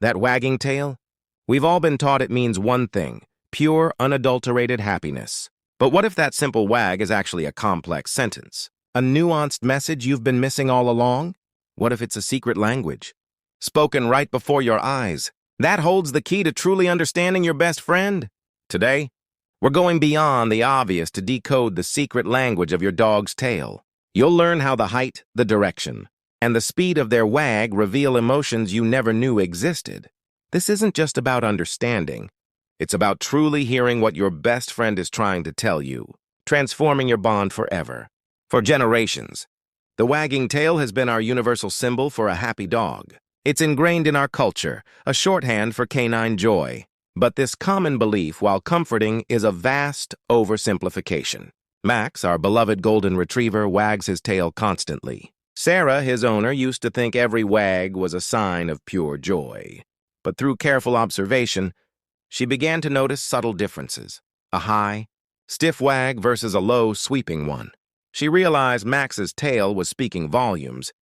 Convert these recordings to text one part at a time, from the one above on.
That wagging tail? We've all been taught it means one thing: pure, unadulterated happiness. But what if that simple wag is actually a complex sentence? A nuanced message you've been missing all along? What if it's a secret language, spoken right before your eyes? That holds the key to truly understanding your best friend. Today, we're going beyond the obvious to decode the secret language of your dog's tail. You'll learn how the height, the direction, and the speed of their wag reveal emotions you never knew existed. This isn't just about understanding. It's about truly hearing what your best friend is trying to tell you, transforming your bond forever. For generations, the wagging tail has been our universal symbol for a happy dog. It's ingrained in our culture, a shorthand for canine joy. But this common belief, while comforting, is a vast oversimplification. Max, our beloved golden retriever, wags his tail constantly. Sarah, his owner, used to think every wag was a sign of pure joy. But through careful observation, she began to notice subtle differences: a high, stiff wag versus a low, sweeping one. She realized Max's tail was speaking volumes,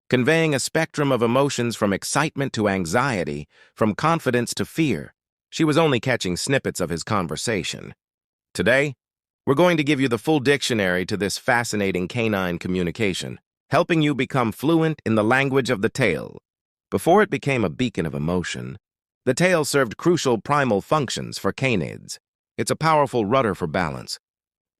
conveying a spectrum of emotions from excitement to anxiety, from confidence to fear. She was only catching snippets of his conversation. Today, we're going to give you the full dictionary to this fascinating canine communication, helping you become fluent in the language of the tail. Before it became a beacon of emotion, the tail served crucial primal functions for canids. It's a powerful rudder for balance,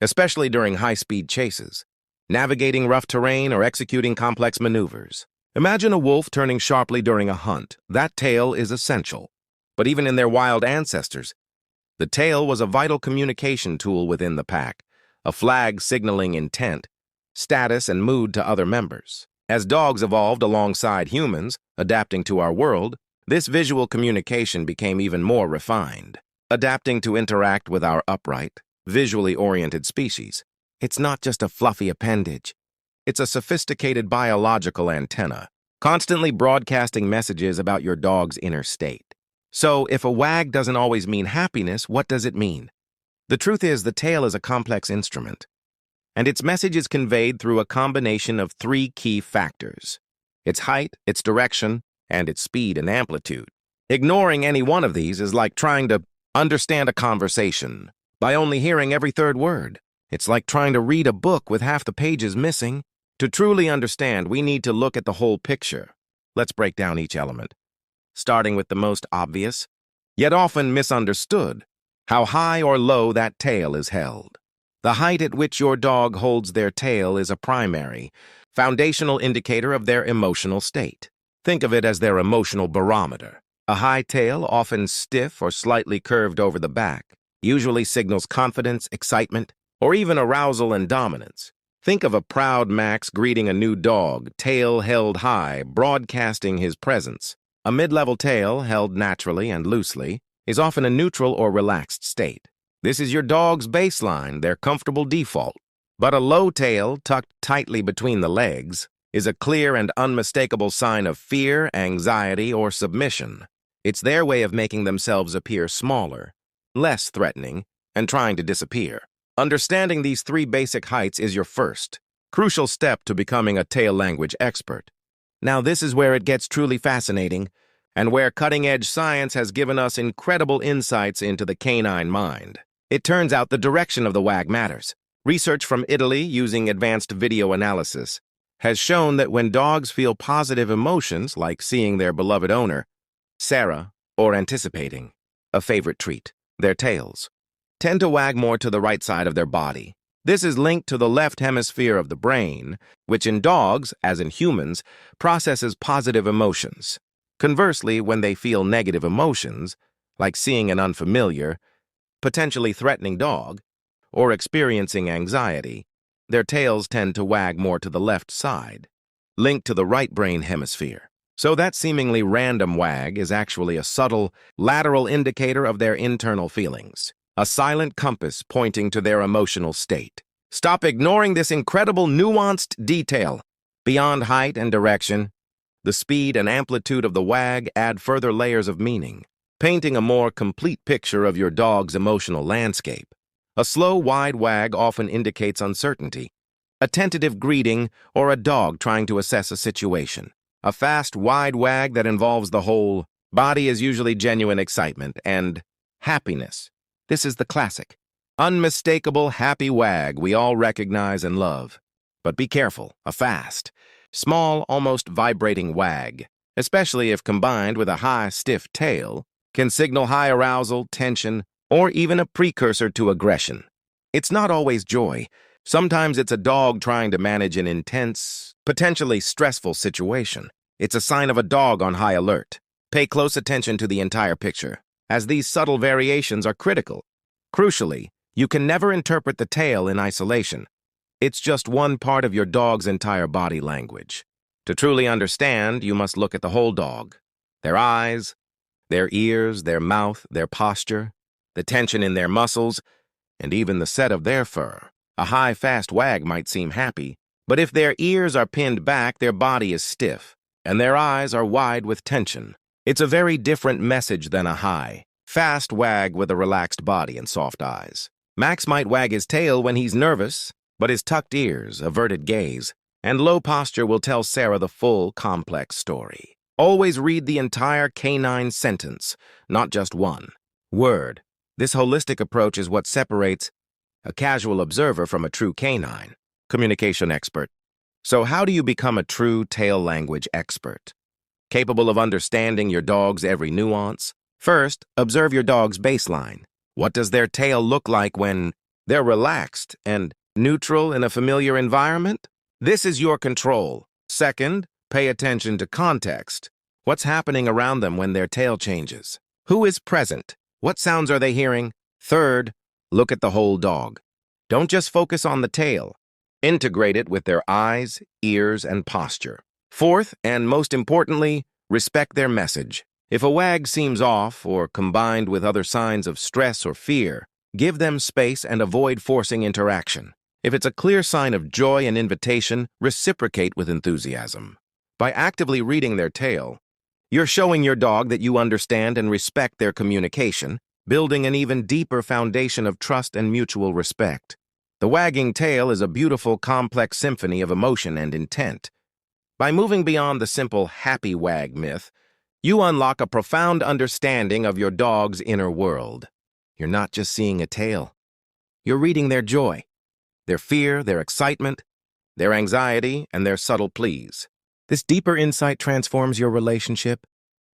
especially during high-speed chases, navigating rough terrain, or executing complex maneuvers. Imagine a wolf turning sharply during a hunt. That tail is essential. But even in their wild ancestors, the tail was a vital communication tool within the pack, a flag signaling intent, status, and mood to other members. As dogs evolved alongside humans, adapting to our world, this visual communication became even more refined, adapting to interact with our upright, visually oriented species. It's not just a fluffy appendage. It's a sophisticated biological antenna, constantly broadcasting messages about your dog's inner state. So, if a wag doesn't always mean happiness, what does it mean? The truth is, the tail is a complex instrument, and its message is conveyed through a combination of three key factors: its height, its direction, and its speed and amplitude. Ignoring any one of these is like trying to understand a conversation by only hearing every third word. It's like trying to read a book with half the pages missing. To truly understand, we need to look at the whole picture. Let's break down each element, starting with the most obvious, yet often misunderstood: how high or low that tail is held. The height at which your dog holds their tail is a primary, foundational indicator of their emotional state. Think of it as their emotional barometer. A high tail, often stiff or slightly curved over the back, usually signals confidence, excitement, or even arousal and dominance. Think of a proud Max greeting a new dog, tail held high, broadcasting his presence. A mid-level tail, held naturally and loosely, is often a neutral or relaxed state. This is your dog's baseline, their comfortable default. But a low tail, tucked tightly between the legs, is a clear and unmistakable sign of fear, anxiety, or submission. It's their way of making themselves appear smaller, less threatening, and trying to disappear. Understanding these three basic heights is your first, crucial step to becoming a tail language expert. Now, this is where it gets truly fascinating, and where cutting-edge science has given us incredible insights into the canine mind. It turns out the direction of the wag matters. Research from Italy, using advanced video analysis, has shown that when dogs feel positive emotions, like seeing their beloved owner, Sarah, or anticipating a favorite treat, their tails tend to wag more to the right side of their body. This is linked to the left hemisphere of the brain, which in dogs, as in humans, processes positive emotions. Conversely, when they feel negative emotions, like seeing an unfamiliar, potentially threatening dog, or experiencing anxiety, their tails tend to wag more to the left side, linked to the right brain hemisphere. So that seemingly random wag is actually a subtle, lateral indicator of their internal feelings, a silent compass pointing to their emotional state. Stop ignoring this incredible, nuanced detail. Beyond height and direction, the speed and amplitude of the wag add further layers of meaning, painting a more complete picture of your dog's emotional landscape. A slow, wide wag often indicates uncertainty, a tentative greeting, or a dog trying to assess a situation. A fast, wide wag that involves the whole Body is usually genuine excitement and happiness. This is the classic, unmistakable happy wag we all recognize and love. But be careful, a fast, small, almost vibrating wag, especially if combined with a high, stiff tail, can signal high arousal, tension, or even a precursor to aggression. It's not always joy. Sometimes it's a dog trying to manage an intense, potentially stressful situation. It's a sign of a dog on high alert. Pay close attention to the entire picture, as these subtle variations are critical. Crucially, you can never interpret the tail in isolation. It's just one part of your dog's entire body language. To truly understand, you must look at the whole dog. Their eyes, their ears, their mouth, their posture, the tension in their muscles, and even the set of their fur. A high, fast wag might seem happy, but if their ears are pinned back, their body is stiff, and their eyes are wide with tension. It's a very different message than a high, fast wag with a relaxed body and soft eyes. Max might wag his tail when he's nervous, but his tucked ears, averted gaze, and low posture will tell Sarah the full, complex story. Always read the entire canine sentence, not just one word. This holistic approach is what separates a casual observer from a true canine communication expert. So how do you become a true tail language expert? Capable of understanding your dog's every nuance? First, observe your dog's baseline. What does their tail look like when they're relaxed and neutral in a familiar environment? This is your control. Second, pay attention to context. What's happening around them when their tail changes? Who is present? What sounds are they hearing? Third, look at the whole dog. Don't just focus on the tail. Integrate it with their eyes, ears, and posture. Fourth, and most importantly, respect their message. If a wag seems off or combined with other signs of stress or fear, give them space and avoid forcing interaction. If it's a clear sign of joy and invitation, reciprocate with enthusiasm. By actively reading their tail, you're showing your dog that you understand and respect their communication, building an even deeper foundation of trust and mutual respect. The wagging tail is a beautiful, complex symphony of emotion and intent. By moving beyond the simple happy wag myth, you unlock a profound understanding of your dog's inner world. You're not just seeing a tail. You're reading their joy, their fear, their excitement, their anxiety, and their subtle pleas. This deeper insight transforms your relationship,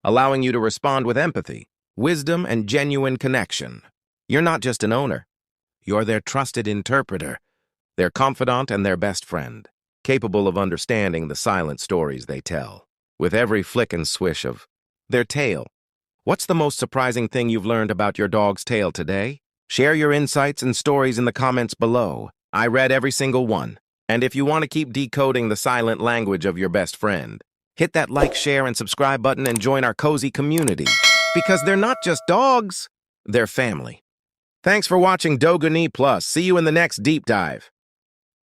allowing you to respond with empathy, wisdom, and genuine connection. You're not just an owner. You're their trusted interpreter, their confidant, and their best friend, capable of understanding the silent stories they tell. With every flick and swish of their tail. What's the most surprising thing you've learned about your dog's tail today? Share your insights and stories in the comments below. I read every single one. And if you want to keep decoding the silent language of your best friend, hit that like, share, and subscribe button and join our cozy community. Because they're not just dogs, they're family. Thanks for watching Dogunee Plus. See you in the next deep dive.